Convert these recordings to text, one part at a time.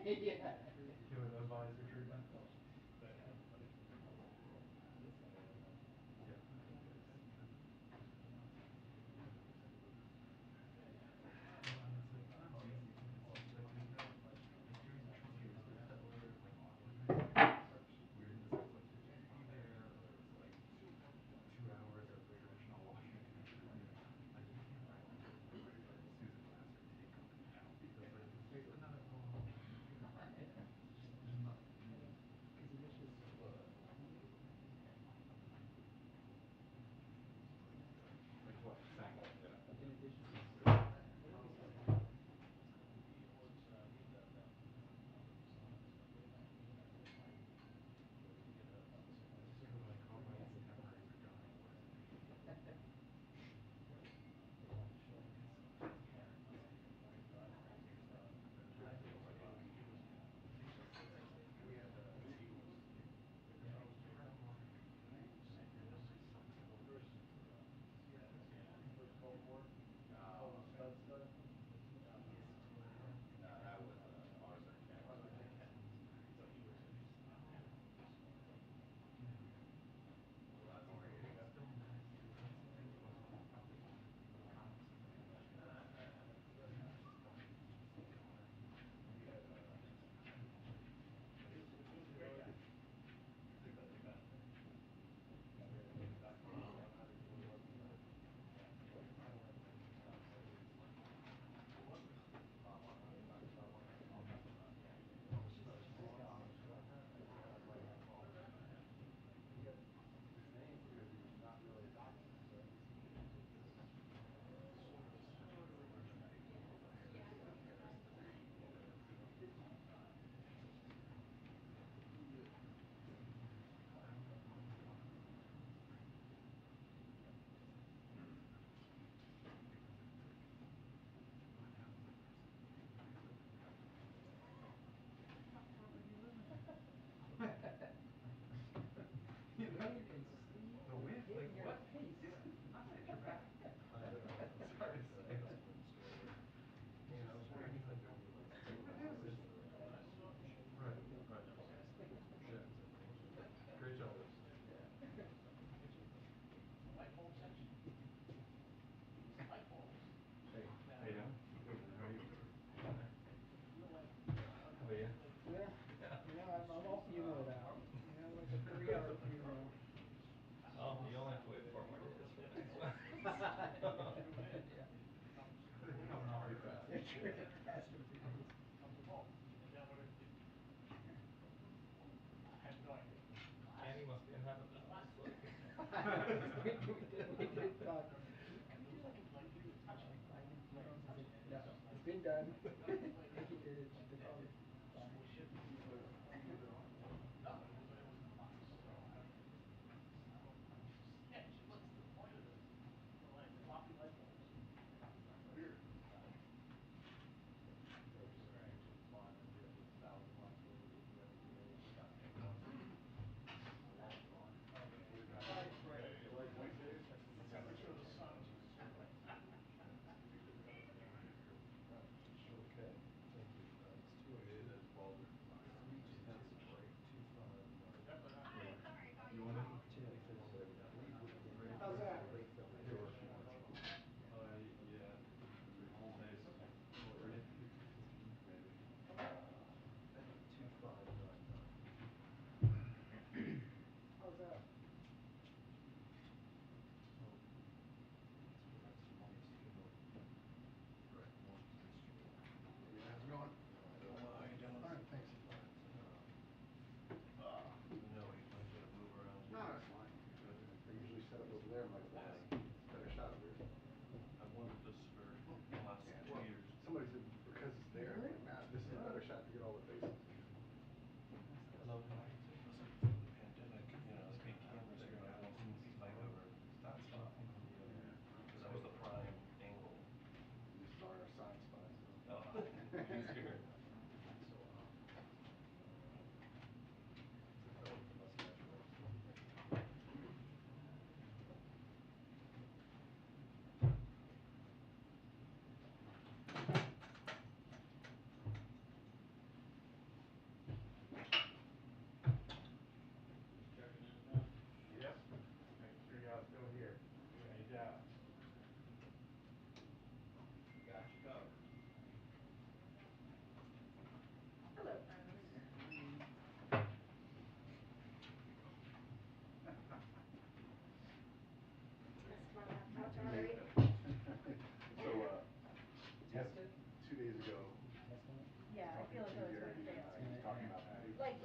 Yeah. Doing advisor treatment. Yeah. Well, and it's like not easy because like there's no like during the Trump years there's that layer of like awkwardness and such weirdness of like did you be there or is it like 2 hours of the traditional Washington interview? Like you can't replicate the like Susan Glasser take on it now because like it's just another phone call. There's just there's nothing.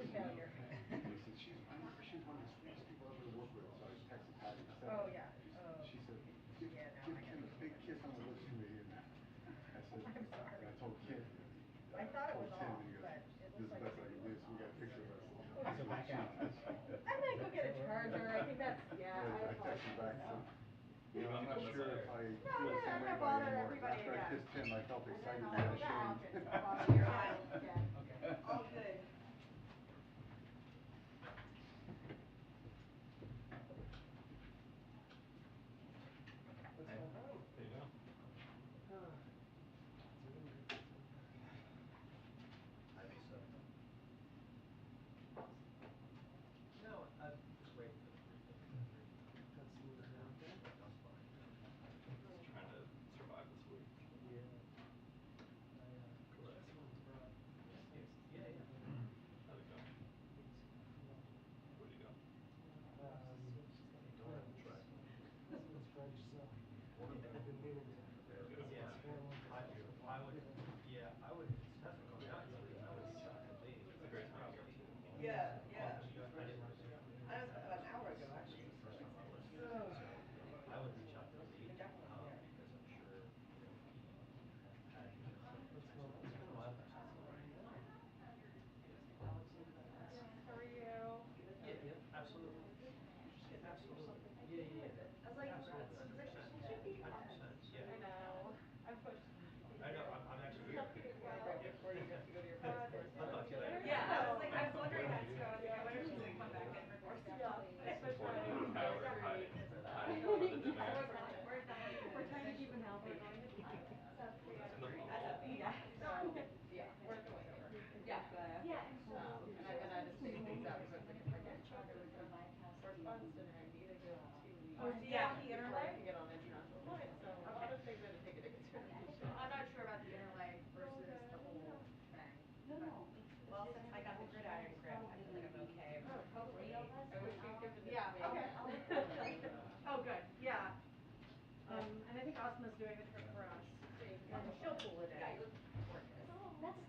failure. He said, she's one of the sweetest people ever to work with. So I texted Patty and said, Oh yeah. Oh. she said, give, Yeah, no, give I got Kim a big it. kiss on the lips for me. And I said, I'm sorry. and I told Kim, I thought it told was Tim, off, and he goes, but it this looks is the like best it I can was do. So we got a off. picture of us. So back out. I might go get a charger. I think that's yeah. I I texted back and said, you know, I'm not sure if I No, feel the I'm same way gonna about you bother anymore. everybody After I again. kissed Tim, I felt excited I'll and go back ashamed. and bother your aisle again. Okay. All good. That's my phone. There you go. I may so. No, I'm just waiting for the 3:30 delivery. That's smooth down there. That's fine. Just trying to survive this week. Yeah. Correct. This one's brought Yeah, yeah. How'd it go? Where'd you go? Don't try. This one's French, so I've been meaning to Yeah, expand one I myself. would, yeah, I would, that's what caught me out, I would reach out to Lee. It's a great time to go too. Yeah, yeah. I didn't want to. I was about an hour ago actually. It's the first time I was here, Oh. so I would reach out to Lee, We're definitely there. because I'm sure, he had, What's going on? it's been a while actually. I know. How are you? Yeah, absolutely. Absolutely. Yeah, yeah, yeah. I was like, Absolutely, she was like, 100%. she should be on. 100%, yeah. I know. I'm pushing. I know, I'm actually here. Right before you have to go to your friend's I'll talk to you later. Yeah, I was like, I was wondering that too. I was like, I wonder if she's gonna come back in for more stuff. It's But important to trying keep to power get hiding, through because of that. hiding for the demand. We're trying to keep him healthy. In the fall. Yeah. So, yeah, we're going over. Yeah. And I just figured things out because I was like, if I get in trouble with the correspondence dinner, I need a good 2 weeks. Oh, do you have the before I interleg? can get on international flights. So a lot of things I had to take into consideration. I'm not sure about the interleg versus the whole thing. Well, since I got the gridiron grip, I feel like I'm okay. Oh, Hopefully, I wish you'd given this yeah, to me. okay. Oh, good, yeah. And I think Asma's doing the trip for us, and she'll pull it Yeah, in. you look gorgeous.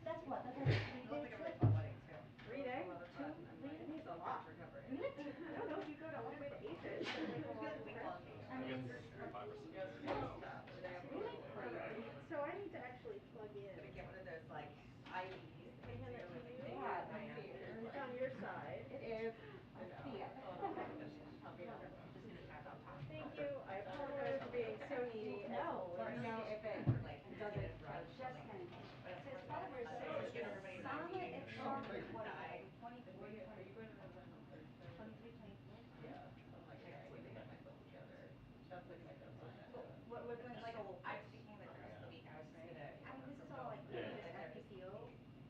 That's what? That's like a It looks 3-day like a really trip? fun wedding too. 3 days? A lot of fun. I'm like, It needs a lot. recovering. Really? I don't know if you go to all the way to Asia, it's gonna make a It's long a week trip. long I vacation. guess 5 or 6 Yes, days. full stuff. And they have Really? crazy. So I need to actually plug in. Gonna get one of those like IVs that Can I makes hand you that to really you? big Yeah, in my thank you. It's on your side. It is I know. fear. Oh my goodness. I'll be honest. I'm just gonna tap out top. Thank you. I apologize for being so needy as No, always. but you know, if it Like doesn't brush. just anything. But of So course, it's probably I six. always give everybody an Some IV. it Oh, started, thank you. what is it, Die. like 24, Are you 20, going to the event on Thursday? 23, 24? Yeah. So I'm like, okay, I need to get my foot together. That's looking like that's what that does. What was it? Like, I was thinking like the rest of the week, I was just gonna. I mean, this is all like, Yeah. this FPPO.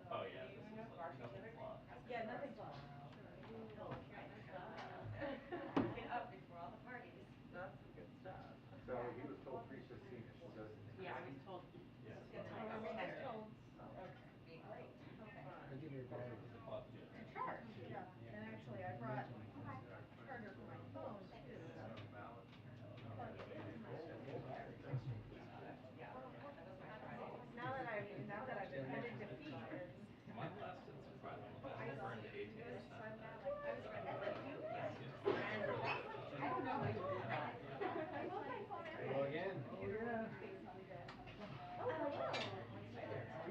Oh yeah, this is like nothing's lost. Yeah, nothing's tomorrow. lost. Oh, get up before all the parties. That's some good stuff. So he was told 3:15ish. Is that? Yeah, I was told. Yeah. It's gonna take I us was 10. told, Okay. Be great. Okay. I'll give you a battery. We'll have to do to that. charge, yeah. And actually, I brought a charger for my phone too. Plug it in. Yeah, that was my Friday. Now that I've been heading to Phoenix. Mine lasted surprisingly well. I burned 18%. That's what you get. And really good though. I don't know. I love my phone and Hello again. Oh, yeah. Oh, hello.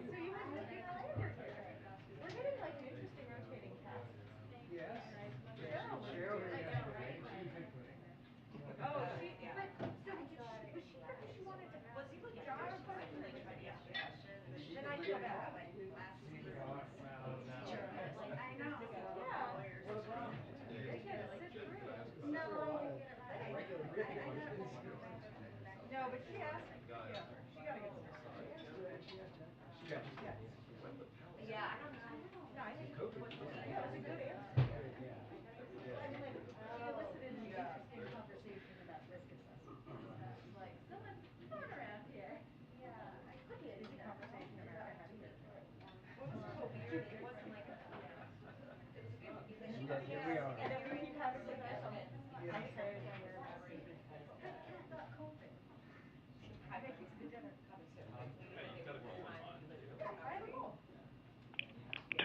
So you must live in LA or you're here? We're getting like new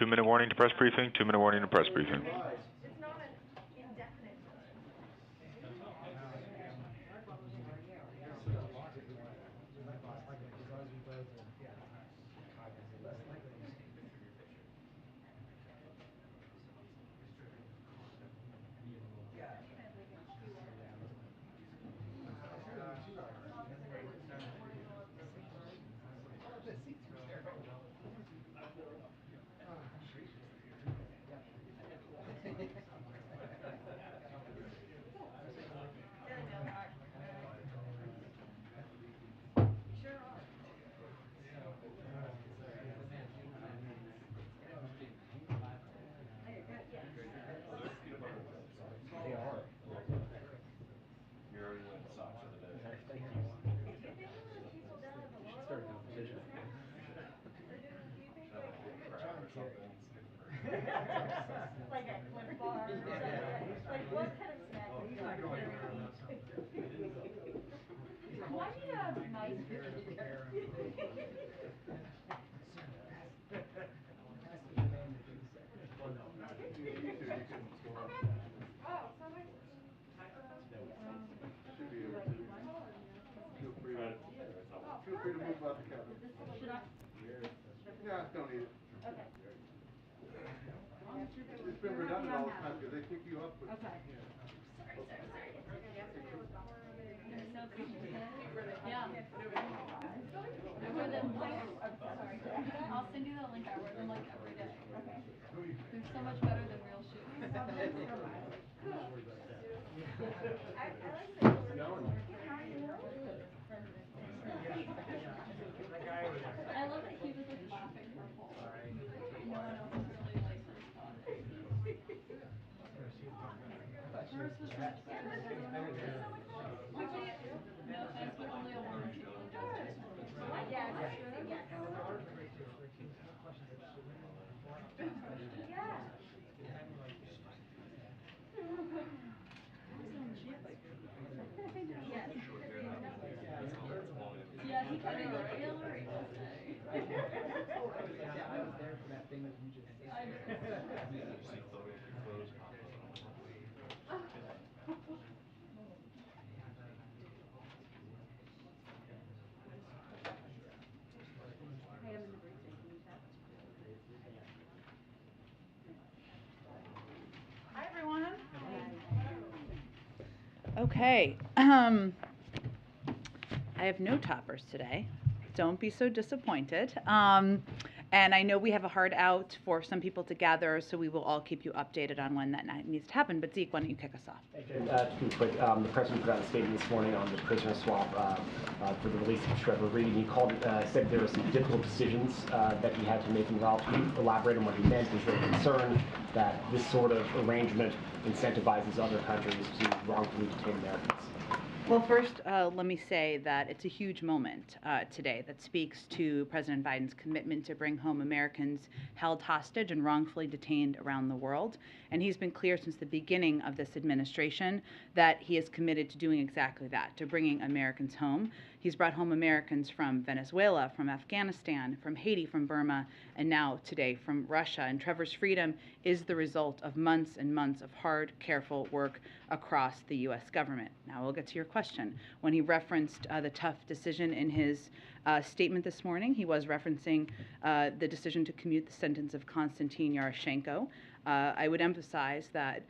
2-minute warning to press briefing, 2-minute warning to press briefing. It's not an indefinite time. They are. You're already winning socks of the day. Thank you. You should start a competition. Should have like a crab or something. Like a Cliff Bar. Like what kind of snack would you like? Why do you have nice cookies here? Oh, so nice. Should be able to. Feel free to. Feel free to move about the cabinet. Should I? Yeah, don't need it. Okay. It's been redundant all the time because they pick you up with. Okay. Sorry. They're so complicated. Yeah. I wear them like, I'm sorry. I'll send you the link. I wear them like every day. Okay. They're so much better than real shoes. I like the I love that he was like laughing purple. No one else really like responded. Hers was so much better than everyone else's. No offense, but only a woman should feel justice. Yes. Yeah. Yeah, he kind of goes, Hillary will say. I was there for that thing that you just said. I know. See photos pop up. Hey, I'm in the briefing. Can you check? Hi, everyone. Okay. I have no toppers today. Don't be so disappointed. And I know we have a hard out for some people to gather, so we will all keep you updated on when that needs to happen. But Zeke, why don't you kick us off? To be quick, the president put out a statement this morning on the prisoner swap for the release of Trevor Reed. He said there were some difficult decisions that he had to make involved. Can you elaborate on what he meant? Is there concern that this sort of arrangement incentivizes other countries to wrongfully detain Americans? Well, first, let me say that it's a huge moment today that speaks to President Biden's commitment to bring home Americans held hostage and wrongfully detained around the world. And he's been clear since the beginning of this administration that he is committed to doing exactly that, to bringing Americans home. He's brought home Americans from Venezuela, from Afghanistan, from Haiti, from Burma, and now today from Russia. And Trevor's freedom is the result of months and months of hard, careful work across the U.S. government. Now we'll get to your question. When he referenced the tough decision in his statement this morning, he was referencing the decision to commute the sentence of Konstantin Yaroshenko. I would emphasize that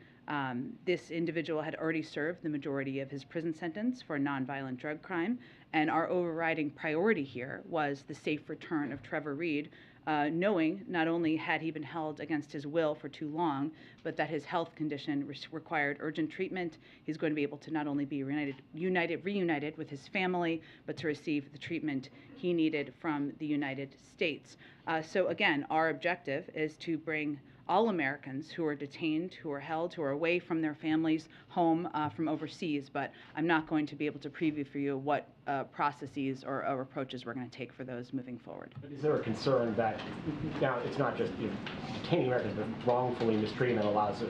this individual had already served the majority of his prison sentence for a nonviolent drug crime, and our overriding priority here was the safe return of Trevor Reed, knowing not only had he been held against his will for too long, but that his health condition required urgent treatment. He's going to be able to not only be reunited with his family, but to receive the treatment he needed from the United States. So again, our objective is to bring all Americans who are detained, who are held, who are away from their families home from overseas, but I'm not going to be able to preview for you what processes or approaches we're going to take for those moving forward. But is there a concern that now it's not just detaining Americans, but wrongfully mistreating them allows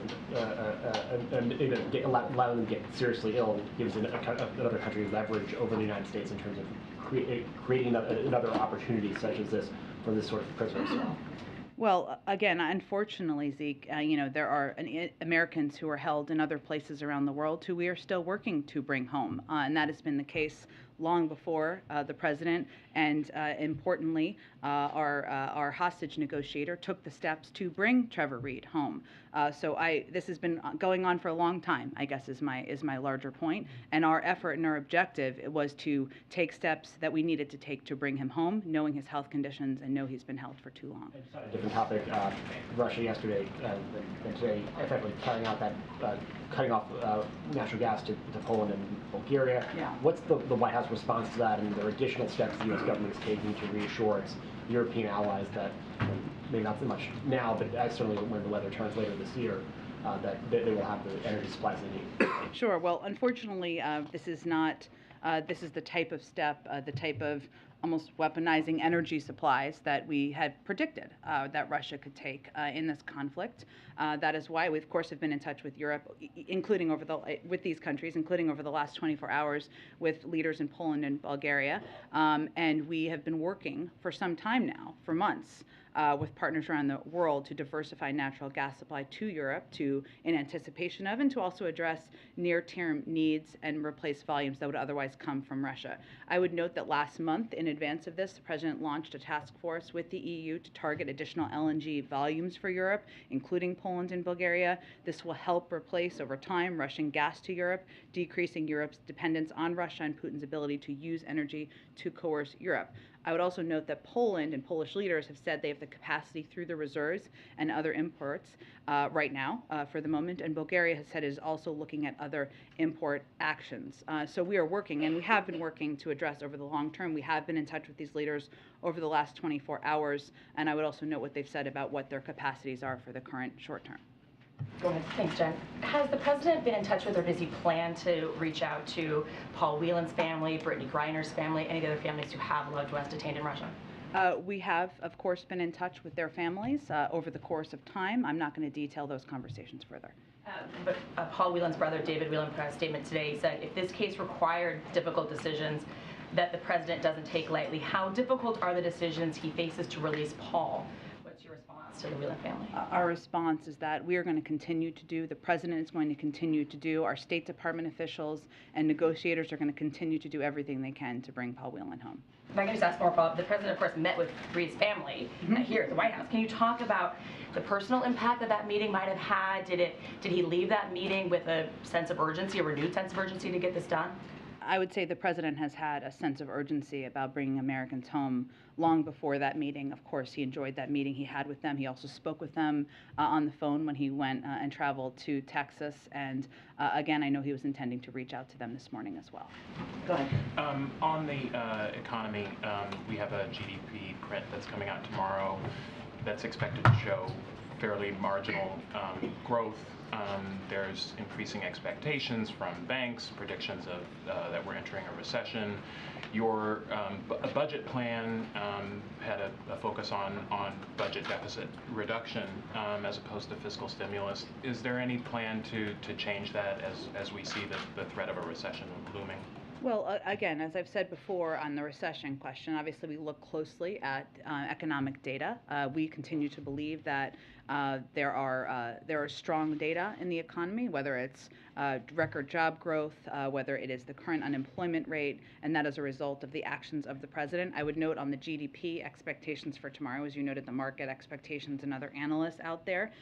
allowing them to get seriously ill, gives another country leverage over the United States in terms of creating another opportunity such as this for this sort of prisoner swap? Well, again, unfortunately, Zeke, there are Americans who are held in other places around the world who we are still working to bring home, and that has been the case long before the president and, importantly, our hostage negotiator took the steps to bring Trevor Reed home. This has been going on for a long time, I guess, is my larger point. And our effort and our objective was to take steps that we needed to take to bring him home, knowing his health conditions and know he's been held for too long. Just on a different topic, Russia yesterday and today effectively cutting off natural gas to Poland and Bulgaria. Yeah. What's the White House response to that, and are there additional steps the U.S. government is taking to reassure its European allies that, maybe not so much now, but certainly when the weather turns later this year, that they will have the energy supplies they need? Sure. Well, unfortunately, this is the type of step, the type of almost weaponizing energy supplies that we had predicted that Russia could take in this conflict. That is why we, of course, have been in touch with Europe, including with these countries, including over the last 24 hours with leaders in Poland and Bulgaria. And we have been working for some time now, for months, with partners around the world to diversify natural gas supply to Europe in anticipation of and to also address near-term needs and replace volumes that would otherwise come from Russia. I would note that last month, in advance of this, the President launched a task force with the EU to target additional LNG volumes for Europe, including Poland and Bulgaria. This will help replace, over time, Russian gas to Europe, decreasing Europe's dependence on Russia and Putin's ability to use energy to coerce Europe. I would also note that Poland and Polish leaders have said they have the capacity through the reserves and other imports right now for the moment, and Bulgaria has said it is also looking at other import actions. So we are working, and we have been working to address over the long term. We have been in touch with these leaders over the last 24 hours, and I would also note what they've said about what their capacities are for the current short term. Go ahead. Thanks, Jen. Has the president been in touch with, or does he plan to reach out to Paul Whelan's family, Brittany Griner's family, any of the other families who have loved ones detained in Russia? We have, of course, been in touch with their families over the course of time. I'm not going to detail those conversations further. But Paul Whelan's brother, David Whelan, put out a statement today. He said if this case required difficult decisions that the president doesn't take lightly, how difficult are the decisions he faces to release Paul? What's your response to the Whelan family? Our response is that we are going to continue to do, the president is going to continue to do, our State Department officials and negotiators are going to continue to do everything they can to bring Paul Whelan home. If I can just ask more follow-up, the president, of course, met with Reed's family here at the White House. Can you talk about the personal impact that meeting might have had? Did he leave that meeting with a sense of urgency, a renewed sense of urgency to get this done? I would say the president has had a sense of urgency about bringing Americans home long before that meeting. Of course, he enjoyed that meeting he had with them. He also spoke with them on the phone when he went and traveled to Texas. And again, I know he was intending to reach out to them this morning as well. Go ahead. On the economy, we have a GDP print that's coming out tomorrow that's expected to show fairly marginal growth. There's increasing expectations from banks, predictions of that we're entering a recession. Your budget plan had a focus on budget deficit reduction as opposed to fiscal stimulus. Is there any plan to change that as we see the threat of a recession looming? Well, again, as I've said before on the recession question, obviously we look closely at economic data. We continue to believe that there are strong data in the economy, whether it's record job growth, whether it is the current unemployment rate, and that as a result of the actions of the president. I would note on the GDP expectations for tomorrow, as you noted, the market expectations and other analysts out there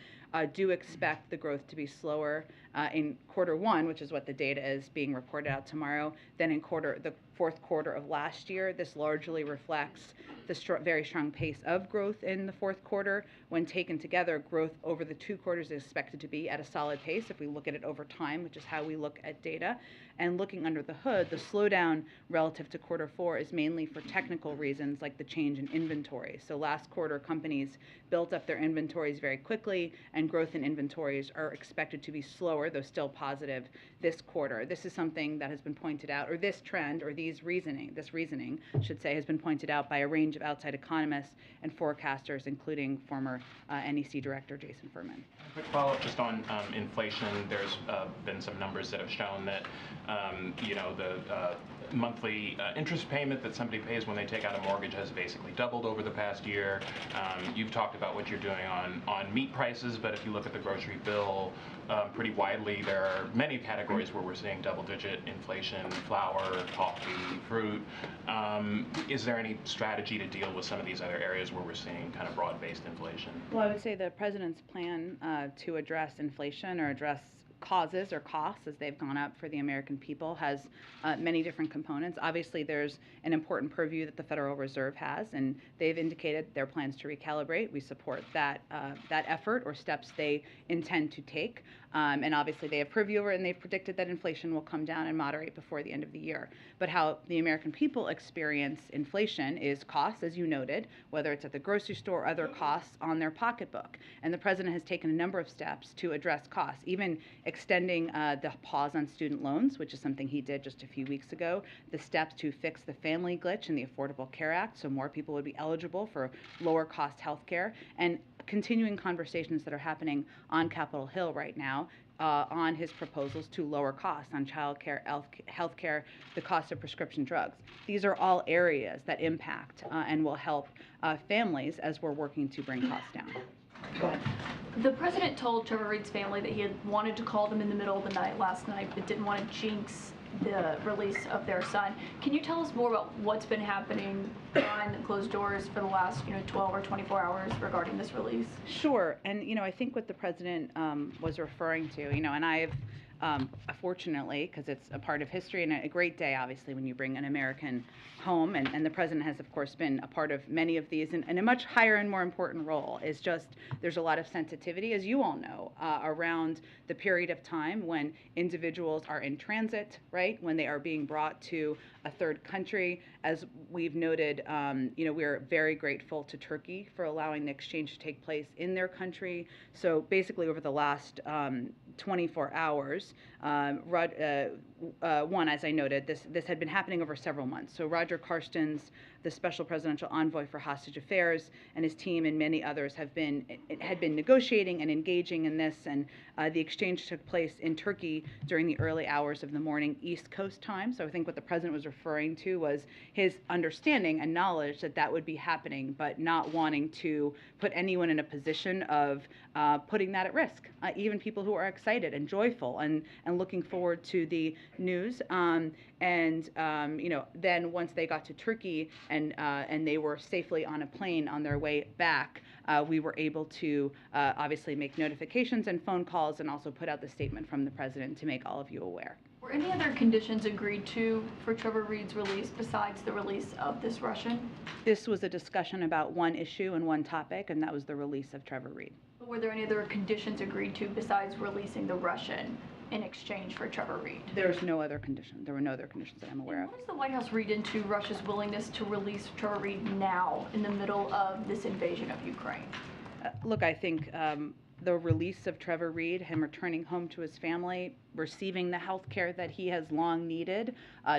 do expect the growth to be slower in quarter one, which is what the data is being reported out tomorrow, than in the fourth quarter of last year. This largely reflects the very strong pace of growth in the fourth quarter. When taken together, growth over the 2 quarters is expected to be at a solid pace if we look at it over time, which is how we look at data. And looking under the hood, the slowdown relative to quarter four is mainly for technical reasons like the change in inventory. So last quarter, companies built up their inventories very quickly, and growth in inventories are expected to be slower, though still positive, this quarter. This is something that has been pointed out, or this trend, or this reasoning, should say, has been pointed out by a range of outside economists and forecasters, including former NEC Director Jason Furman. Quick follow-up just on inflation. There's been some numbers that have shown that monthly interest payment that somebody pays when they take out a mortgage has basically doubled over the past year. You've talked about what you're doing on meat prices, but if you look at the grocery bill pretty widely, there are many categories where we're seeing double-digit inflation: flour, coffee, fruit. Is there any strategy to deal with some of these other areas where we're seeing kind of broad-based inflation? Well, I would say the president's plan to address inflation or address causes or costs as they've gone up for the American people has many different components. Obviously, there's an important purview that the Federal Reserve has, and they've indicated their plans to recalibrate. We support that effort or steps they intend to take. And obviously, they have purview over it, and they've predicted that inflation will come down and moderate before the end of the year. But how the American people experience inflation is costs, as you noted, whether it's at the grocery store or other costs on their pocketbook. And the president has taken a number of steps to address costs, even extending the pause on student loans, which is something he did just a few weeks ago, the steps to fix the family glitch in the Affordable Care Act so more people would be eligible for lower cost health care, and continuing conversations that are happening on Capitol Hill right now on his proposals to lower costs on child care, health care, the cost of prescription drugs. These are all areas that impact and will help families as we're working to bring costs down. Go ahead. The president told Trevor Reed's family that he had wanted to call them in the middle of the night last night, but didn't want to jinx the release of their son. Can you tell us more about what's been happening behind closed doors for the last 12 or 24 hours regarding this release? Sure, and I think what the president was referring to, and I've fortunately, because it's a part of history and a great day, obviously, when you bring an American home, and the president has, of course, been a part of many of these, and a much higher and more important role is just there's a lot of sensitivity, as you all know, around the period of time when individuals are in transit, right, when they are being brought to a third country. As we've noted, we're very grateful to Turkey for allowing the exchange to take place in their country. So basically, over the last 24 hours, one, as I noted, this had been happening over several months. So Roger Carstens, the Special Presidential Envoy for Hostage Affairs, and his team and many others had been negotiating and engaging in this, and the exchange took place in Turkey during the early hours of the morning East Coast time. So I think what the president was referring to was his understanding and knowledge that that would be happening, but not wanting to put anyone in a position of putting that at risk, even people who are excited and joyful and looking forward to the news. Then once they got to Turkey and they were safely on a plane on their way back, we were able to obviously make notifications and phone calls and also put out the statement from the president to make all of you aware. Were any other conditions agreed to for Trevor Reed's release besides the release of this Russian? This was a discussion about one issue and one topic, and that was the release of Trevor Reed. But were there any other conditions agreed to besides releasing the Russian in exchange for Trevor Reed? There's no other condition. There were no other conditions that I'm aware of. What does the White House read into Russia's willingness to release Trevor Reed now in the middle of this invasion of Ukraine? Look, I think the release of Trevor Reed, him returning home to his family, receiving the health care that he has long needed,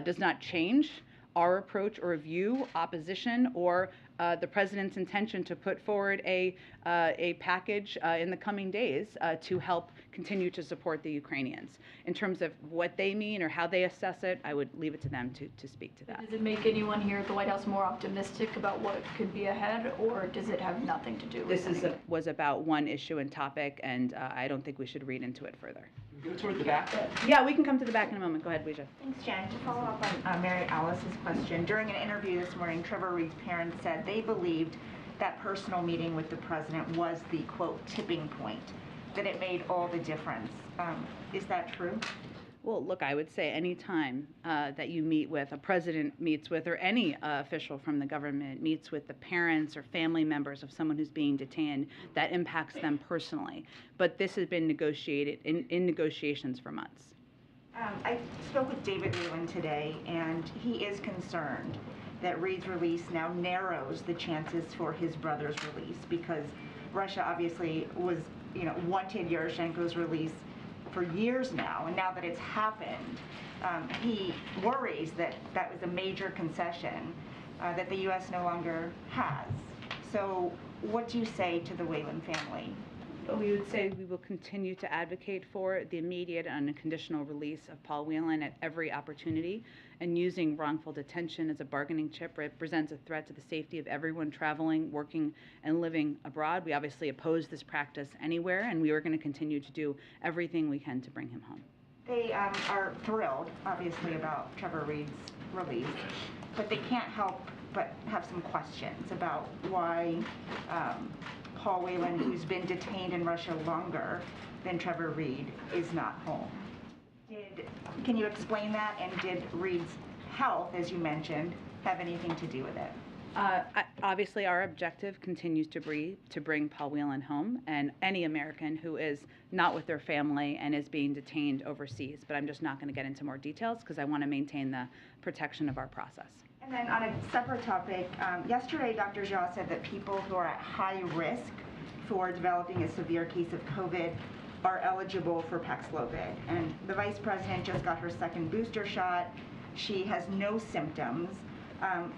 does not change our approach or view, opposition, or the president's intention to put forward a package in the coming days to help continue to support the Ukrainians. In terms of what they mean or how they assess it, I would leave it to them to speak to that. Does it make anyone here at the White House more optimistic about what could be ahead, or does it have nothing to do with This was about one issue and topic, and I don't think we should read into it further. Go toward the back. Yeah, we can come to the back in a moment. Go ahead, Weija. Thanks, Jen. To follow up on Mary Alice's question, during an interview this morning, Trevor Reed's parents said they believed that personal meeting with the president was the, quote, tipping point, that it made all the difference. Is that true? Well, look, I would say any time that you meet with, a president meets with, or any official from the government meets with the parents or family members of someone who's being detained, that impacts them personally. But this has been negotiated in negotiations for months. I spoke with David Whelan today, and he is concerned that Reed's release now narrows the chances for his brother's release, because Russia obviously was, wanted Yaroshenko's release for years now, and now that it's happened, he worries that that was a major concession that the U.S. no longer has. So what do you say to the Whelan family? But we would say we will continue to advocate for the immediate and unconditional release of Paul Whelan at every opportunity, and using wrongful detention as a bargaining chip represents a threat to the safety of everyone traveling, working, and living abroad. We obviously oppose this practice anywhere, and we are going to continue to do everything we can to bring him home. They are thrilled, obviously, about Trevor Reed's release, but they can't help but have some questions about why Paul Whelan, who's been detained in Russia longer than Trevor Reed, is not home. Can you explain that? And did Reed's health, as you mentioned, have anything to do with it? Obviously, our objective continues to be to bring Paul Whelan home, and any American who is not with their family and is being detained overseas. But I'm just not going to get into more details because I want to maintain the protection of our process. And then on a separate topic, yesterday Dr. Jha said that people who are at high risk for developing a severe case of COVID are eligible for Paxlovid. And the Vice President just got her second booster shot. She has no symptoms.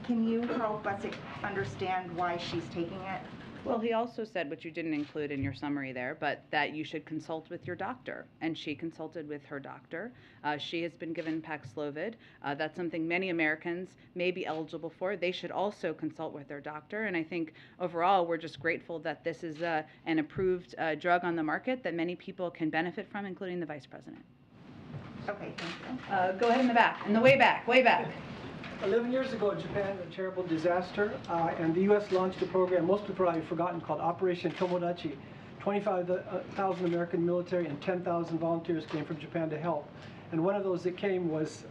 Can you help us understand why she's taking it? Well, he also said, which you didn't include in your summary there, but that you should consult with your doctor. And she consulted with her doctor. She has been given Paxlovid. That's something many Americans may be eligible for. They should also consult with their doctor. And I think overall, we're just grateful that this is an approved drug on the market that many people can benefit from, including the Vice President. Okay, thank you. Go ahead in the back, in the way back, way back. 11 years ago, Japan had a terrible disaster, and the U.S. launched a program most people probably have forgotten called Operation Tomodachi. 25,000 American military and 10,000 volunteers came from Japan to help. And one of those that came was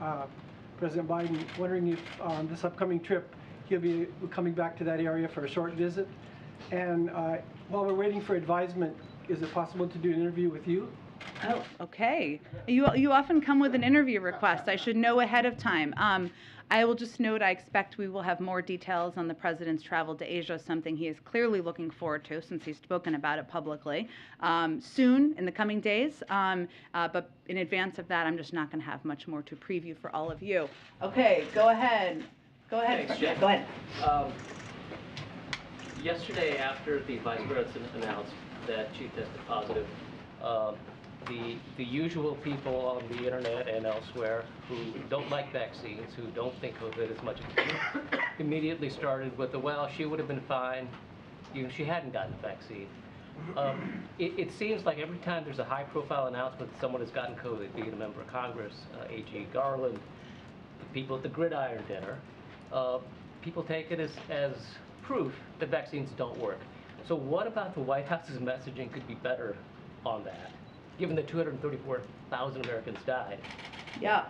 President Biden, wondering if on this upcoming trip he'll be coming back to that area for a short visit. And while we're waiting for advisement, is it possible to do an interview with you? Oh, okay. You often come with an interview request. I should know ahead of time. I will just note I expect we will have more details on the president's travel to Asia, something he is clearly looking forward to since he's spoken about it publicly, soon in the coming days. But in advance of that, I'm just not going to have much more to preview for all of you. Okay, go ahead. Go ahead. Thanks, Jen. Go ahead. Yesterday, after the Vice President announced that she tested positive, the usual people on the internet and elsewhere who don't like vaccines, who don't think of it as much, immediately started with the, well, she would have been fine even if she hadn't gotten the vaccine. It seems like every time there's a high-profile announcement that someone has gotten COVID, be it a member of Congress, A.G. Garland, the people at the Gridiron Dinner, people take it as proof that vaccines don't work. So what about the White House's messaging could be better on that, given that 234,000 Americans died? Yeah.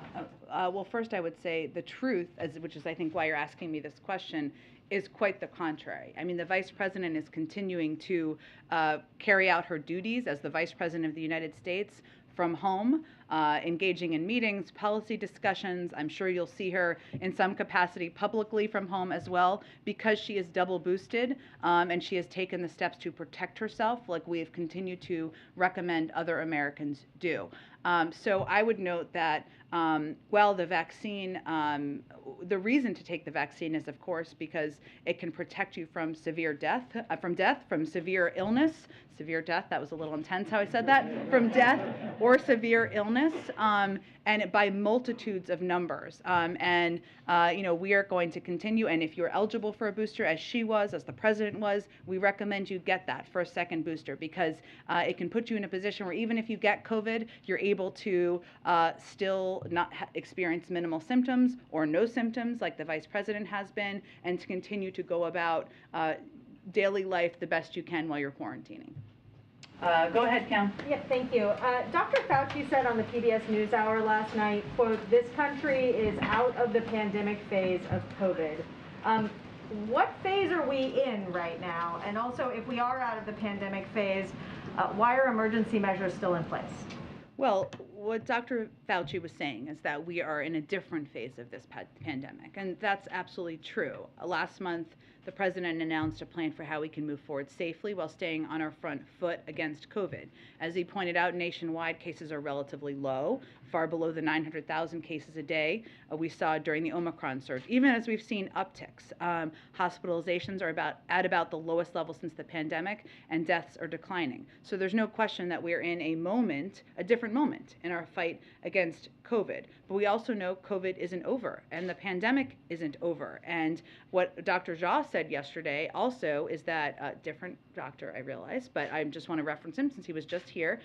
Well, first I would say the truth, which is I think why you're asking me this question, is quite the contrary. I mean, the Vice President is continuing to carry out her duties as the Vice President of the United States from home, engaging in meetings, policy discussions. I'm sure you'll see her in some capacity publicly from home as well, because she is double boosted and she has taken the steps to protect herself like we have continued to recommend other Americans do. So I would note that while the vaccine, the reason to take the vaccine is, of course, because it can protect you from severe death, from severe illness, severe death, that was a little intense how I said that, from death or severe illness, and by multitudes of numbers. We are going to continue, and if you're eligible for a booster, as she was, as the president was, we recommend you get that for a second booster, because it can put you in a position where even if you get COVID, you're able to still not experience minimal symptoms or no symptoms like the Vice President has been, and to continue to go about daily life the best you can while you're quarantining. Go ahead, Kim. Yeah, thank you. Dr. Fauci said on the PBS NewsHour last night, quote, "This country is out of the pandemic phase of COVID." What phase are we in right now? And also, if we are out of the pandemic phase, why are emergency measures still in place? Well, what Dr. Fauci was saying is that we are in a different phase of this pandemic, and that's absolutely true. Last month, the president announced a plan for how we can move forward safely while staying on our front foot against COVID. As he pointed out, nationwide cases are relatively low, far below the 900,000 cases a day we saw during the Omicron surge, even as we've seen upticks. Hospitalizations are at about the lowest level since the pandemic, and deaths are declining. So there's no question that we're in a different moment in our fight against COVID. But we also know COVID isn't over, and the pandemic isn't over. And what Dr. Jha said yesterday also is that, different doctor, I realize, but I just want to reference him since he was just here,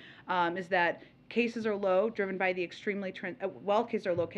is that cases are low, driven by the extremely, cases are low,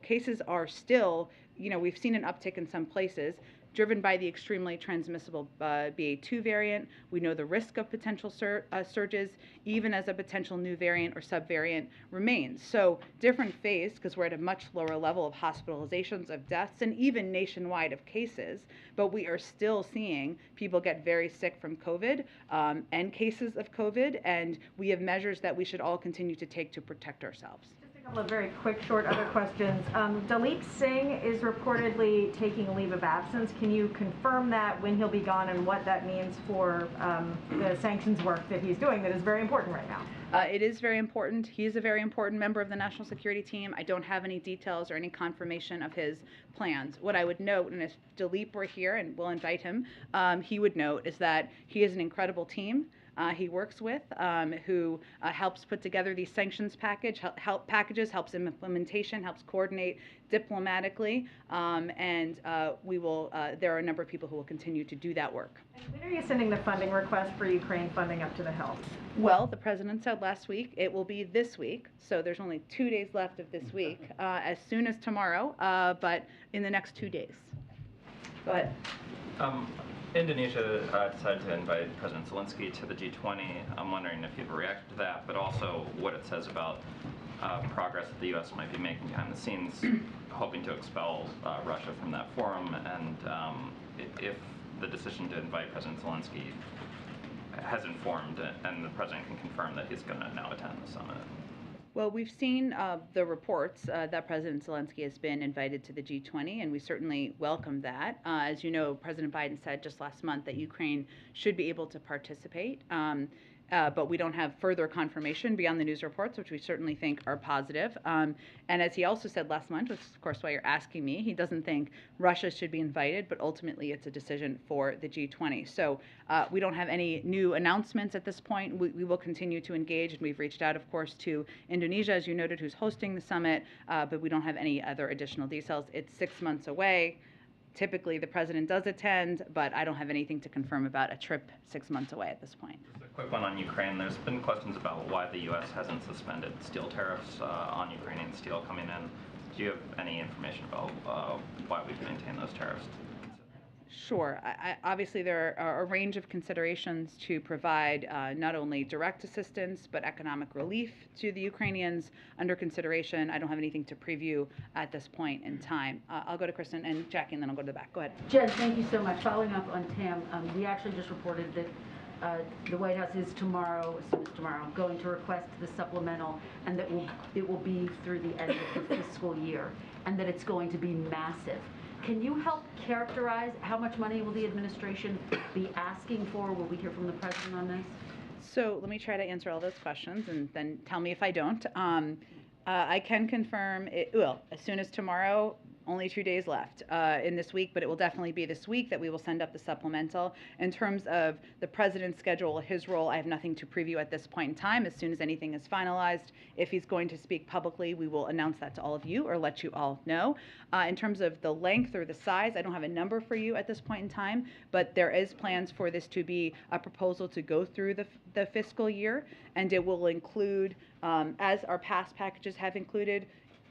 cases are still, we've seen an uptick in some places, driven by the extremely transmissible BA2 variant. We know the risk of potential surges, even as a potential new variant or subvariant remains. So different phase, because we're at a much lower level of hospitalizations, of deaths, and even nationwide of cases, but we are still seeing people get very sick from COVID and cases of COVID, and we have measures that we should all continue to take to protect ourselves. A couple of very quick, short other questions. Dalip Singh is reportedly taking a leave of absence. Can you confirm that, when he'll be gone, and what that means for the sanctions work that he's doing that is very important right now? It is very important. He is a very important member of the national security team. I don't have any details or any confirmation of his plans. What I would note, and if Dalip were here, and we'll invite him, he would note, is that he is an incredible team he works with, who helps put together these sanctions packages, helps in implementation, helps coordinate diplomatically, and there are a number of people who will continue to do that work. And when are you sending the funding request for Ukraine funding up to the Hill? Well, the president said last week it will be this week, so there's only 2 days left of this week, as soon as tomorrow, but in the next 2 days. Go ahead. Indonesia decided to invite President Zelensky to the G20. I'm wondering if you've reacted to that, but also what it says about progress that the U.S. might be making behind the scenes, hoping to expel Russia from that forum, and if the decision to invite President Zelensky has informed, and the president can confirm that he's going to now attend the summit. Well, we've seen the reports that President Zelensky has been invited to the G20, and we certainly welcome that. As you know, President Biden said just last month that Ukraine should be able to participate. But we don't have further confirmation beyond the news reports, which we certainly think are positive. And as he also said last month, which is of course why you're asking me, he doesn't think Russia should be invited, but ultimately it's a decision for the G20. So we don't have any new announcements at this point. We will continue to engage, and we've reached out, of course, to Indonesia, as you noted, who's hosting the summit, but we don't have any other additional details. It's 6 months away. Typically, the president does attend, but I don't have anything to confirm about a trip 6 months away at this point. Just a quick one on Ukraine. There's been questions about why the U.S. hasn't suspended steel tariffs on Ukrainian steel coming in. Do you have any information about why we've maintained those tariffs? Sure. Obviously, there are a range of considerations to provide not only direct assistance, but economic relief to the Ukrainians under consideration. I don't have anything to preview at this point in time. I'll go to Kristen and Jackie, and then I'll go to the back. Go ahead. Jen, thank you so much. Following up on Tam, we actually just reported that the White House is tomorrow, as soon as tomorrow, going to request the supplemental, and that it will be through the end of the fiscal year, and that it's going to be massive. Can you help characterize how much money will the administration be asking for? Will we hear from the president on this? So let me try to answer all those questions, and then tell me if I don't. I can confirm it, well, as soon as tomorrow. Only 2 days left in this week, but it will definitely be this week that we will send up the supplemental. In terms of the president's schedule, his role, I have nothing to preview at this point in time. As soon as anything is finalized, if he's going to speak publicly, we will announce that to all of you or let you all know. In terms of the length or the size, I don't have a number for you at this point in time, but there is plans for this to be a proposal to go through the fiscal year, and it will include, as our past packages have included,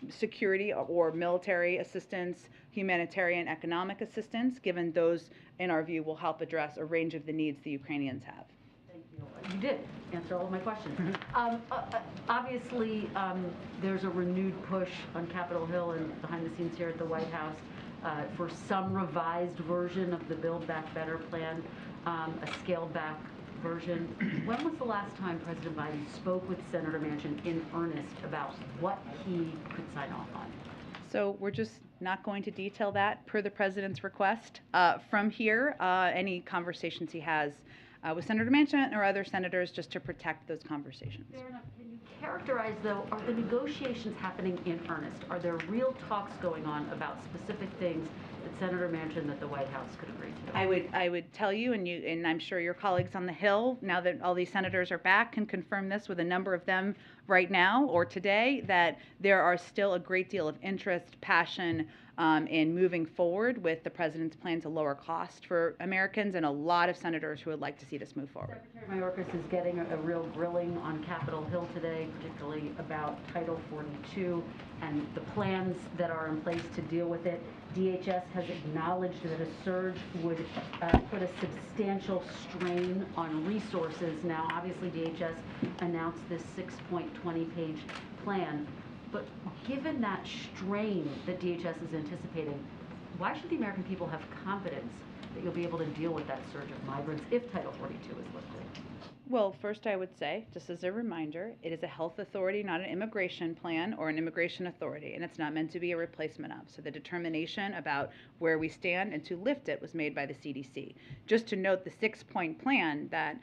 security or military assistance, humanitarian economic assistance, given those, in our view, will help address a range of the needs the Ukrainians have. Thank you. You did answer all of my questions. Obviously, there's a renewed push on Capitol Hill and behind the scenes here at the White House for some revised version of the Build Back Better plan, a scaled back version. When was the last time President Biden spoke with Senator Manchin in earnest about what he could sign off on? So we're just Not going to detail that per the president's request. From here, any conversations he has with Senator Manchin or other senators, just to protect those conversations. Fair enough. Can you characterize, though, are the negotiations happening in earnest? Are there real talks going on about specific things that Senator Manchin, that the White House could agree to? I would tell you, and I'm sure your colleagues on the Hill, now that all these senators are back, can confirm this with a number of them right now or today, that there are still a great deal of interest, passion, in moving forward with the president's plan to lower cost for Americans, and a lot of senators who would like to see this move forward. Secretary Mayorkas is getting a real grilling on Capitol Hill today, particularly about Title 42 and the plans that are in place to deal with it. DHS has acknowledged that a surge would put a substantial strain on resources. Now, obviously, DHS announced this 6.20-page plan. But given that strain that DHS is anticipating, why should the American people have confidence that you'll be able to deal with that surge of migrants if Title 42 is lifted? Well, first I would say, just as a reminder, it is a health authority, not an immigration plan or an immigration authority, and it's not meant to be a replacement of. So the determination about where we stand and to lift it was made by the CDC. Just to note, the 6-point plan that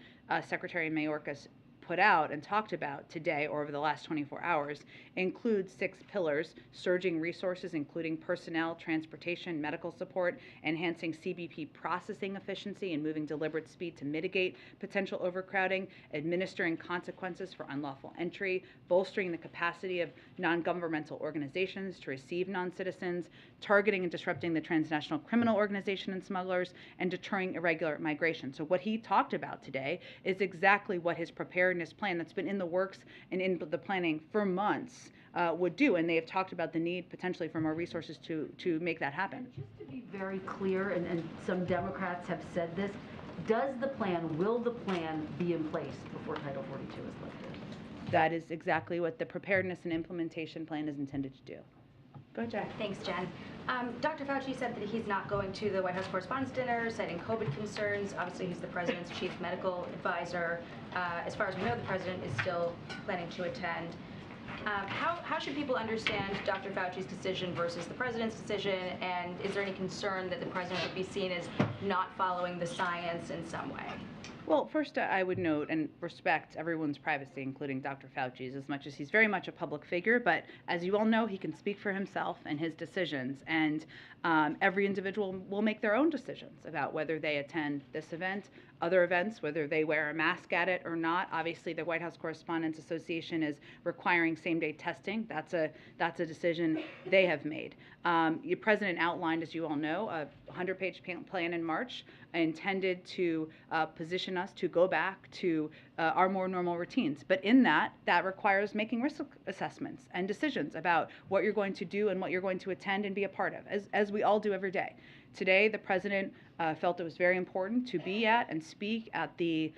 Secretary Mayorkas put out and talked about today or over the last 24 hours includes 6 pillars: surging resources, including personnel, transportation, medical support, enhancing CBP processing efficiency and moving deliberate speed to mitigate potential overcrowding, administering consequences for unlawful entry, bolstering the capacity of non-governmental organizations to receive non-citizens, targeting and disrupting the transnational criminal organization and smugglers, and deterring irregular migration. So what he talked about today is exactly what his preparedness plan that's been in the works and in the planning for months would do, and they have talked about the need potentially for more resources to make that happen. And just to be very clear, and some Democrats have said this, will the plan be in place before Title 42 is lifted? That is exactly what the preparedness and implementation plan is intended to do. Go ahead, Jen. Thanks, Jen. Dr. Fauci said that he's not going to the White House Correspondents' Dinner, citing COVID concerns. Obviously, he's the president's chief medical advisor. As far as we know, the president is still planning to attend. How should people understand Dr. Fauci's decision versus the president's decision, and is there any concern that the president would be seen as not following the science in some way? Well, first, I would note and respect everyone's privacy, including Dr. Fauci's, as much as he's very much a public figure. But as you all know, he can speak for himself and his decisions. And every individual will make their own decisions about whether they attend this event, other events, whether they wear a mask at it or not. Obviously, the White House Correspondents Association is requiring same-day testing. That's a decision they have made. The president outlined, as you all know, a 100-page plan in March intended to position us to go back to our more normal routines. But in that requires making risk assessments and decisions about what you're going to do and what you're going to attend and be a part of, as we all do every day. Today, the president felt it was very important to be at and speak at the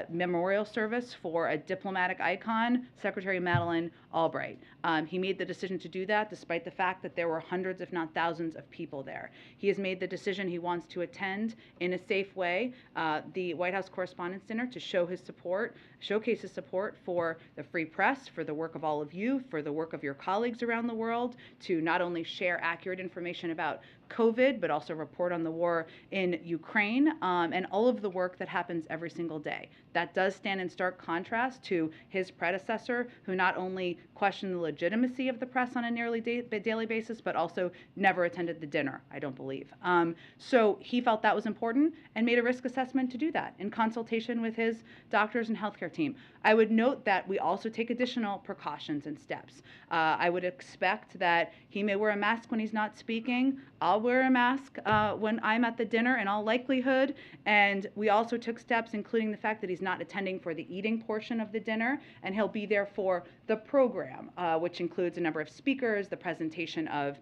memorial service for a diplomatic icon, Secretary Madeleine Albright. He made the decision to do that despite the fact that there were hundreds, if not thousands, of people there. He has made the decision he wants to attend in a safe way the White House Correspondents' Dinner to showcase his support for the free press, for the work of all of you, for the work of your colleagues around the world, to not only share accurate information about COVID, but also report on the war in Ukraine, and all of the work that happens every single day. That does stand in stark contrast to his predecessor, who not only questioned the legitimacy of the press on a nearly daily basis, but also never attended the dinner, I don't believe. So he felt that was important and made a risk assessment to do that in consultation with his doctors and healthcare team. I would note that we also take additional precautions and steps. I would expect that he may wear a mask when he's not speaking. I'll wear a mask when I'm at the dinner in all likelihood. And we also took steps, including the fact that he's not attending for the eating portion of the dinner, and he'll be there for the program, which includes a number of speakers, the presentation of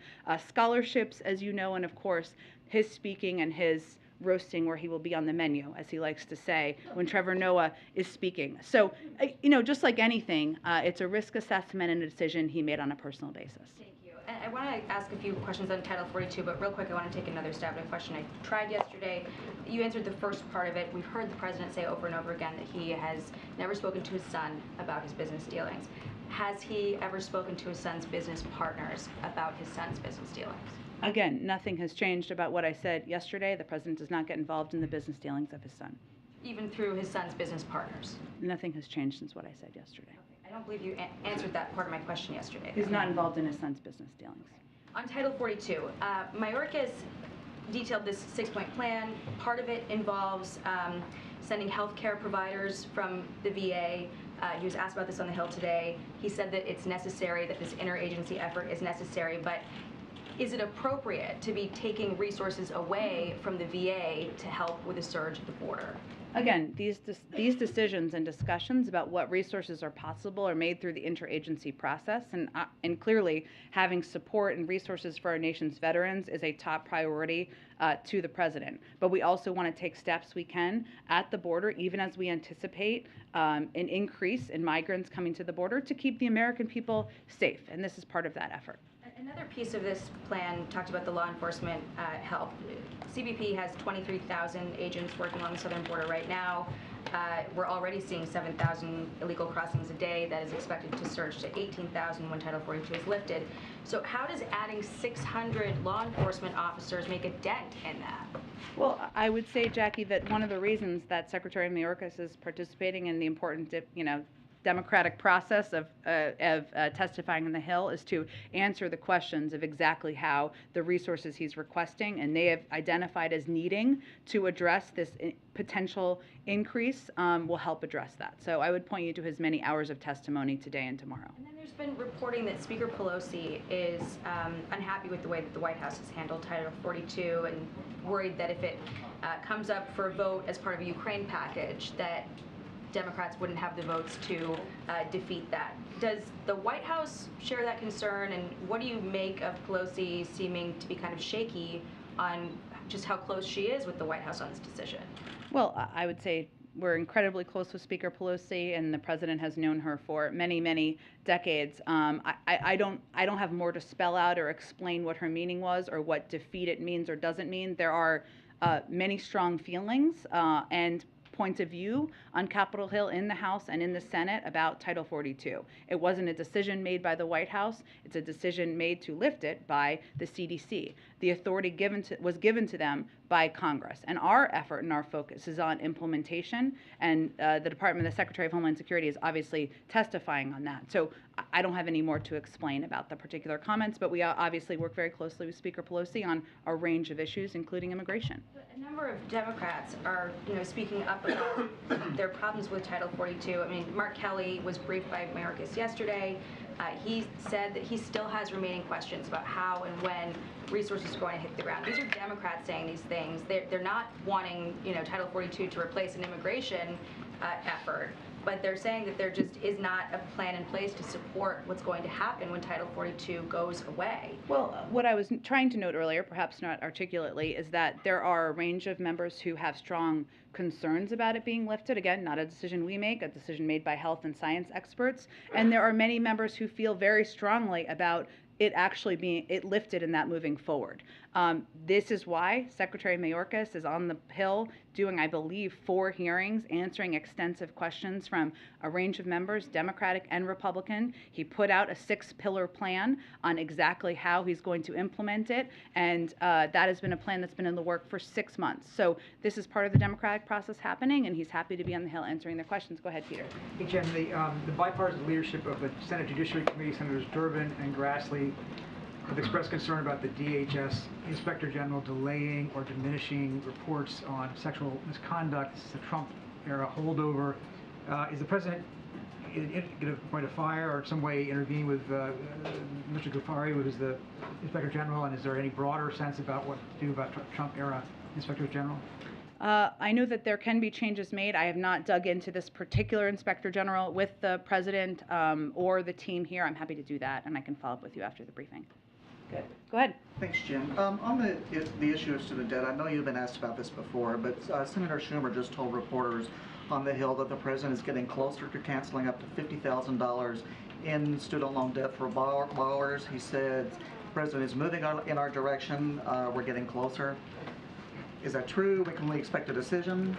scholarships, as you know, and of course, his speaking and his roasting, where he will be on the menu, as he likes to say, when Trevor Noah is speaking. So, just like anything, it's a risk assessment and a decision he made on a personal basis. Thank you. And I want to ask a few questions on Title 42, but real quick, I want to take another stab at a question I tried yesterday. You answered the first part of it. We've heard the president say over and over again that he has never spoken to his son about his business dealings. Has he ever spoken to his son's business partners about his son's business dealings? Again, nothing has changed about what I said yesterday. The president does not get involved in the business dealings of his son. Even through his son's business partners? Nothing has changed since what I said yesterday. I don't believe you answered that part of my question yesterday. He's not involved in his son's business dealings. On Title 42, Mayorkas detailed this 6-point plan. Part of it involves sending healthcare providers from the VA. He was asked about this on the Hill today. He said that it's necessary, that this interagency effort is necessary, but is it appropriate to be taking resources away from the VA to help with the surge at the border? Again, these decisions and discussions about what resources are possible are made through the interagency process, and clearly having support and resources for our nation's veterans is a top priority to the president. But we also want to take steps we can at the border, even as we anticipate an increase in migrants coming to the border, to keep the American people safe, and this is part of that effort. Another piece of this plan talked about the law enforcement help. CBP has 23,000 agents working on the southern border right now. We're already seeing 7,000 illegal crossings a day. That is expected to surge to 18,000 when Title 42 is lifted. So how does adding 600 law enforcement officers make a dent in that? Well, I would say, Jackie, that one of the reasons that Secretary Mayorkas is participating in the important, democratic process of testifying on the Hill is to answer the questions of exactly how the resources he's requesting and they have identified as needing to address this potential increase will help address that. So I would point you to his many hours of testimony today and tomorrow. And then there's been reporting that Speaker Pelosi is unhappy with the way that the White House has handled Title 42 and worried that if it comes up for a vote as part of a Ukraine package, that Democrats wouldn't have the votes to defeat that. Does the White House share that concern, and what do you make of Pelosi seeming to be kind of shaky on just how close she is with the White House on this decision? Well, I would say we're incredibly close with Speaker Pelosi, and the president has known her for many, many decades. I don't have more to spell out or explain what her meaning was or what defeat it means or doesn't mean. There are many strong feelings and points of view on Capitol Hill in the House and in the Senate about Title 42. It wasn't a decision made by the White House. It's a decision made to lift it by the CDC. The authority was given to them by Congress. And our effort and our focus is on implementation, and the Secretary of Homeland Security is obviously testifying on that. So I don't have any more to explain about the particular comments, but we obviously work very closely with Speaker Pelosi on a range of issues, including immigration. A number of Democrats are, speaking up about their problems with Title 42. I mean, Mark Kelly was briefed by Mayorkas yesterday. He said that he still has remaining questions about how and when resources are going to hit the ground. These are Democrats saying these things. They're not wanting, Title 42 to replace an immigration effort, but they're saying that there just is not a plan in place to support what's going to happen when Title 42 goes away. Well, what I was trying to note earlier, perhaps not articulately, is that there are a range of members who have strong concerns about it being lifted. Again, not a decision we make, a decision made by health and science experts. And there are many members who feel very strongly about it actually being lifted and that moving forward. This is why Secretary Mayorkas is on the Hill doing, I believe, 4 hearings, answering extensive questions from a range of members, Democratic and Republican. He put out a 6-pillar plan on exactly how he's going to implement it, and that has been a plan that's been in the work for 6 months. So this is part of the democratic process happening, and he's happy to be on the Hill answering their questions. Go ahead, Peter. Hey, Jen, the bipartisan leadership of the Senate Judiciary Committee, Senators Durbin and Grassley, have expressed concern about the DHS Inspector General delaying or diminishing reports on sexual misconduct. This is a Trump-era holdover. Is the president going to fire or some way intervene with Mr. Ghaffari, who is the Inspector General, and is there any broader sense about what to do about Trump-era Inspector General? I know that there can be changes made. I have not dug into this particular Inspector General with the president or the team here. I'm happy to do that, and I can follow up with you after the briefing. Good. Go ahead. Thanks, Jim. On the issue of student debt, I know you've been asked about this before, but Senator Schumer just told reporters on the Hill that the president is getting closer to canceling up to $50,000 in student loan debt for borrowers. He said the president is moving in our direction. We're getting closer. Is that true? When can we expect a decision?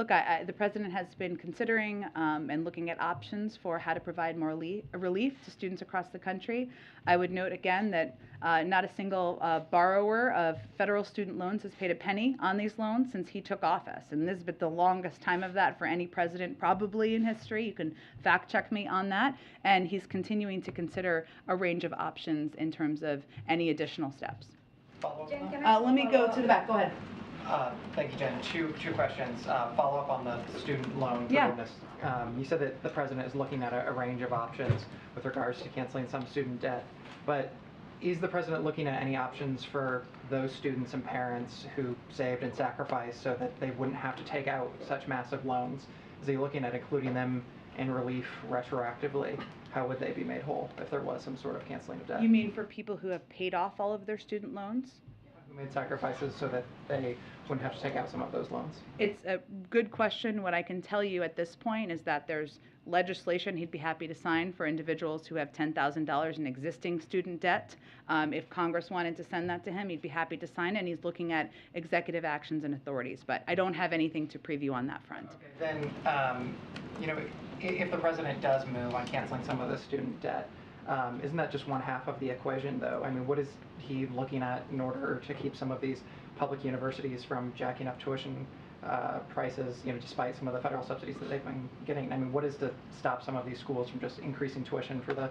Look, the president has been considering and looking at options for how to provide more relief to students across the country. I would note again that not a single borrower of federal student loans has paid a penny on these loans since he took office. And this has been the longest time of that for any president probably in history. You can fact check me on that. And he's continuing to consider a range of options in terms of any additional steps. Let me go to the back. Go ahead. Thank you, Jen. Two questions. Follow up on the student loan forgiveness. You said that the president is looking at a range of options with regards to canceling some student debt, but is the president looking at any options for those students and parents who saved and sacrificed so that they wouldn't have to take out such massive loans? Is he looking at including them in relief retroactively? How would they be made whole if there was some sort of canceling of debt? You mean for people who have paid off all of their student loans? Who made sacrifices so that they wouldn't have to take out some of those loans? It's a good question. What I can tell you at this point is that there's legislation he'd be happy to sign for individuals who have $10,000 in existing student debt. If Congress wanted to send that to him, he'd be happy to sign it, and he's looking at executive actions and authorities. But I don't have anything to preview on that front. Okay, then, if the president does move on canceling some of the student debt, isn't that just one half of the equation, though? I mean, what is he looking at in order to keep some of these public universities from jacking up tuition prices, despite some of the federal subsidies that they've been getting? I mean, what is to stop some of these schools from just increasing tuition for the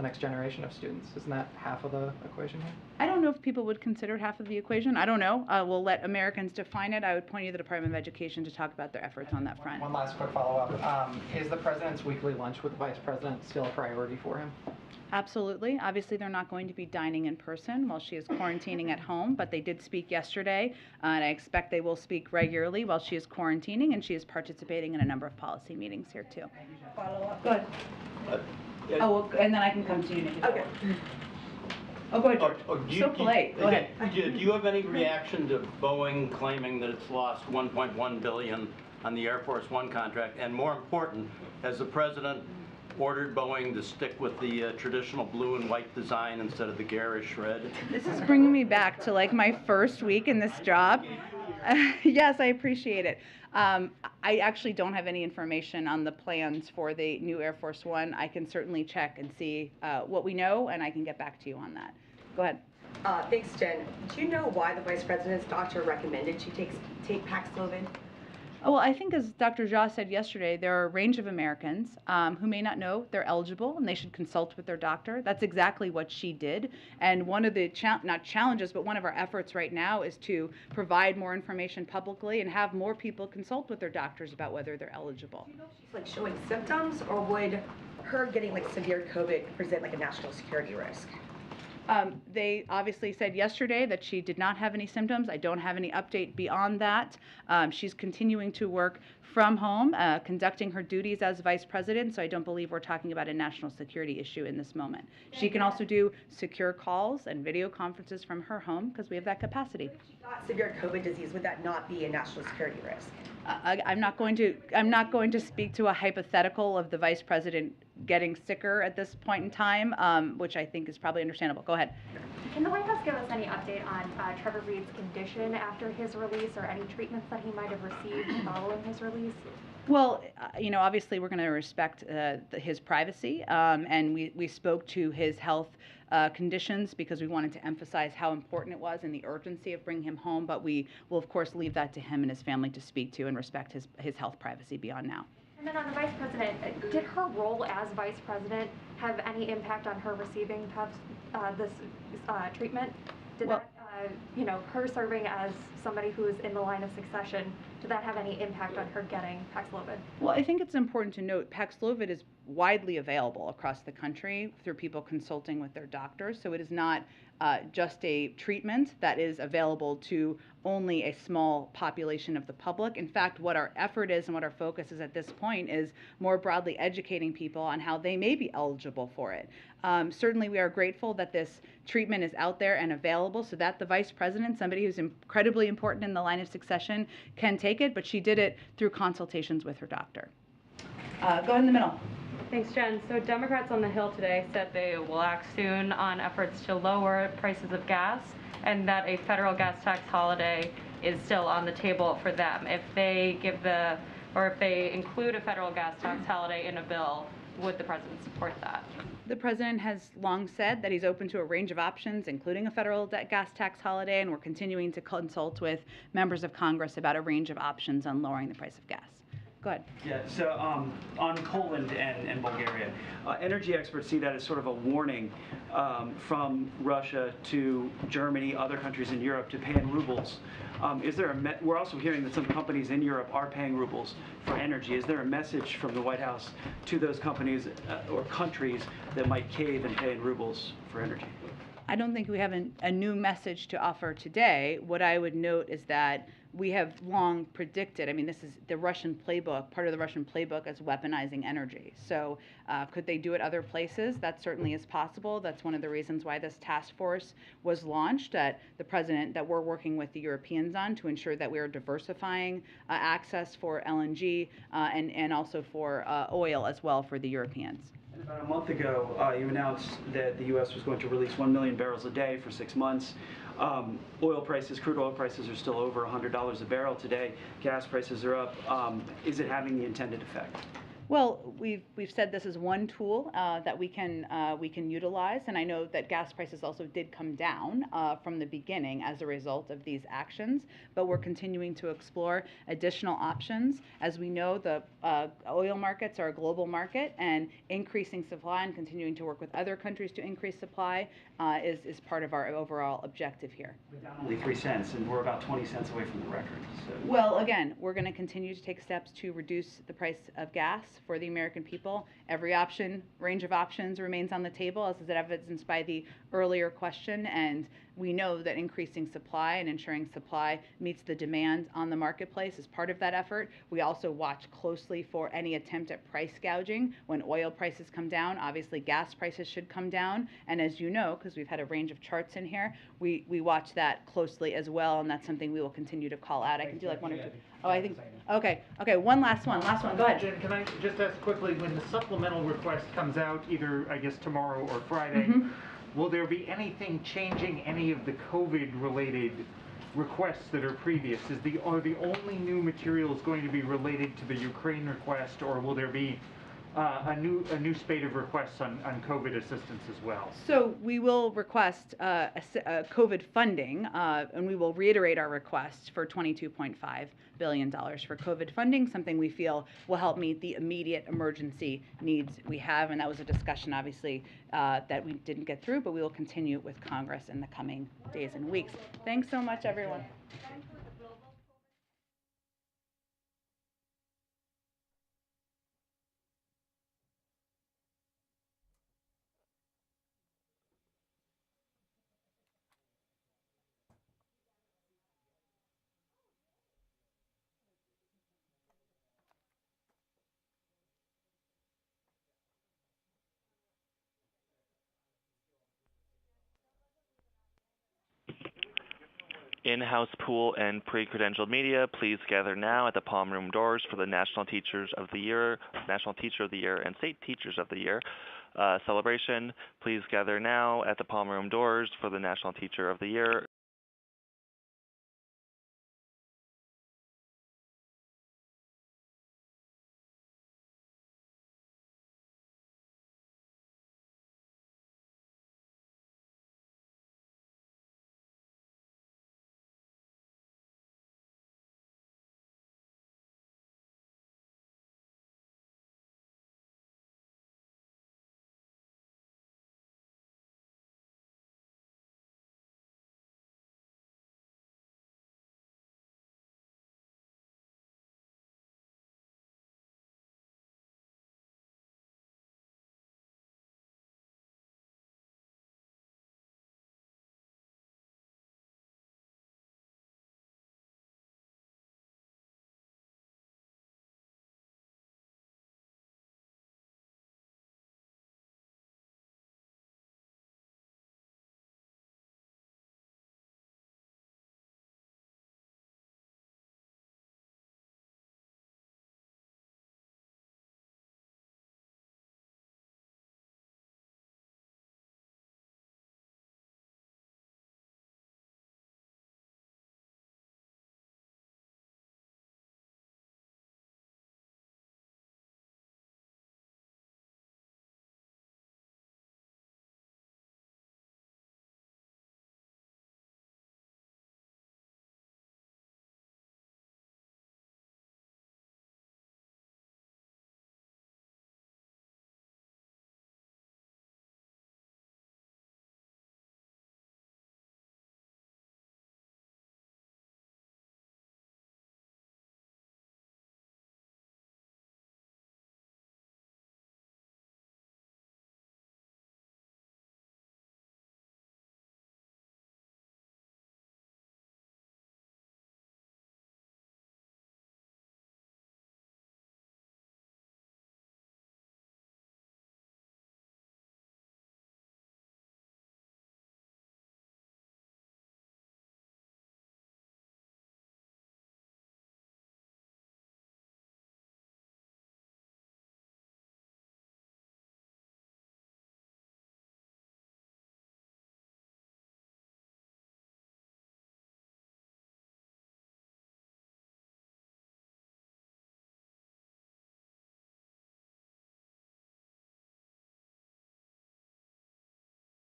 next generation of students? Isn't that half of the equation here? I don't know if people would consider it half of the equation. I don't know. We'll let Americans define it. I would point you to the Department of Education to talk about their efforts on that front. One last quick follow-up. Is the president's weekly lunch with the vice president still a priority for him? Absolutely. Obviously, they're not going to be dining in person while she is quarantining at home, but they did speak yesterday, and I expect they will speak regularly while she is quarantining, and she is participating in a number of policy meetings here, too. Follow up. Go ahead. Well, and then I can come to you, Nikki. Okay. Oh, go ahead, George. So polite. Go ahead. Do you have any reaction to Boeing claiming that it's lost $1.1 billion on the Air Force One contract? And more important, has the president ordered Boeing to stick with the traditional blue and white design instead of the garish red? This is bringing me back to like my first week in this job. Yes, I appreciate it. I actually don't have any information on the plans for the new Air Force One. I can certainly check and see what we know, and I can get back to you on that. Go ahead. Thanks, Jen. Do you know why the Vice President's doctor recommended she take Paxlovid? Well, I think as Dr. Jha said yesterday, there are a range of Americans who may not know they're eligible and they should consult with their doctor. That's exactly what she did. And one of the, not challenges, but one of our efforts right now is to provide more information publicly and have more people consult with their doctors about whether they're eligible. Do you know if she's like showing symptoms, or would her getting like severe COVID present like a national security risk? They obviously said yesterday that she did not have any symptoms. I don't have any update beyond that. She's continuing to work from home, conducting her duties as vice president, so I don't believe we're talking about a national security issue in this moment. She can also do secure calls and video conferences from her home because we have that capacity. If she got severe COVID disease, would that not be a national security risk? I'm not going to speak to a hypothetical of the vice president getting sicker at this point in time, which I think is probably understandable. Go ahead. Can the White House give us any update on Trevor Reed's condition after his release, or any treatments that he might have received following his release? Well, obviously we're going to respect his privacy, and we spoke to his health conditions because we wanted to emphasize how important it was and the urgency of bringing him home, but we will of course leave that to him and his family to speak to and respect his health privacy beyond now. And then on the vice president, did her role as vice president have any impact on her receiving this treatment? Did her serving as somebody who is in the line of succession, did that have any impact on her getting Paxlovid? Well, I think it's important to note Paxlovid is widely available across the country through people consulting with their doctors, so it is not just a treatment that is available to only a small population of the public. In fact, what our effort is and what our focus is at this point is more broadly educating people on how they may be eligible for it. Certainly, we are grateful that this treatment is out there and available so that the vice president, somebody who's incredibly important in the line of succession, can take it, but she did it through consultations with her doctor. Go in the middle. Thanks, Jen. So Democrats on the Hill today said they will act soon on efforts to lower prices of gas, and that a federal gas tax holiday is still on the table for them. If they give the Or if they include a federal gas tax holiday in a bill, would the president support that? The president has long said that he's open to a range of options, including a federal gas tax holiday, and we're continuing to consult with members of Congress about a range of options on lowering the price of gas. Go ahead. Yeah, so on Poland and Bulgaria, energy experts see that as sort of a warning from Russia to Germany, other countries in Europe to pay in rubles. We're also hearing that some companies in Europe are paying rubles for energy. Is there a message from the White House to those companies or countries that might cave and pay in rubles for energy? I don't think we have a new message to offer today. What I would note is that we have long predicted, I mean, this is the Russian playbook, part of the Russian playbook is weaponizing energy. So could they do it other places? That certainly is possible. That's one of the reasons why this task force was launched, that we're working with the Europeans on to ensure that we are diversifying access for LNG and also for oil as well for the Europeans. And about a month ago, you announced that the U.S. was going to release 1 million barrels a day for 6 months. Oil prices, crude oil prices are still over $100 a barrel today. Gas prices are up. Is it having the intended effect? Well, we've said this is one tool that we can utilize, and I know that gas prices also did come down from the beginning as a result of these actions. But we're continuing to explore additional options. As we know, the oil markets are a global market, and increasing supply and continuing to work with other countries to increase supply is part of our overall objective here. We're down only 3 cents, and we're about 20 cents away from the record. So. Well, again, we're going to continue to take steps to reduce the price of gas for the American people. Every range of options remains on the table, as is evidenced by the earlier question, and we know that increasing supply and ensuring supply meets the demand on the marketplace is part of that effort. We also watch closely for any attempt at price gouging. When oil prices come down, obviously gas prices should come down, and as you know, because we've had a range of charts in here, we watch that closely as well, and that's something we will continue to call out. I can do like one or two. Oh, I think, okay, one last one, go ahead. Jen, can I just ask quickly, when the supplemental request comes out, either, I guess, tomorrow or Friday, will there be anything changing any of the COVID-related requests that are previous? Are the only new materials going to be related to the Ukraine request, or will there be a new spate of requests on COVID assistance as well? So we will request COVID funding, and we will reiterate our request for $22.5 billion for COVID funding, something we feel will help meet the immediate emergency needs we have. And that was a discussion, obviously, that we didn't get through, but we will continue with Congress in the coming days and weeks. Thanks so much, everyone. In-house pool and pre-credentialed media, please gather now at the Palm Room doors for the National Teachers of the Year, National Teacher of the Year, and State Teachers of the Year celebration. Please gather now at the Palm Room doors for the National Teacher of the Year,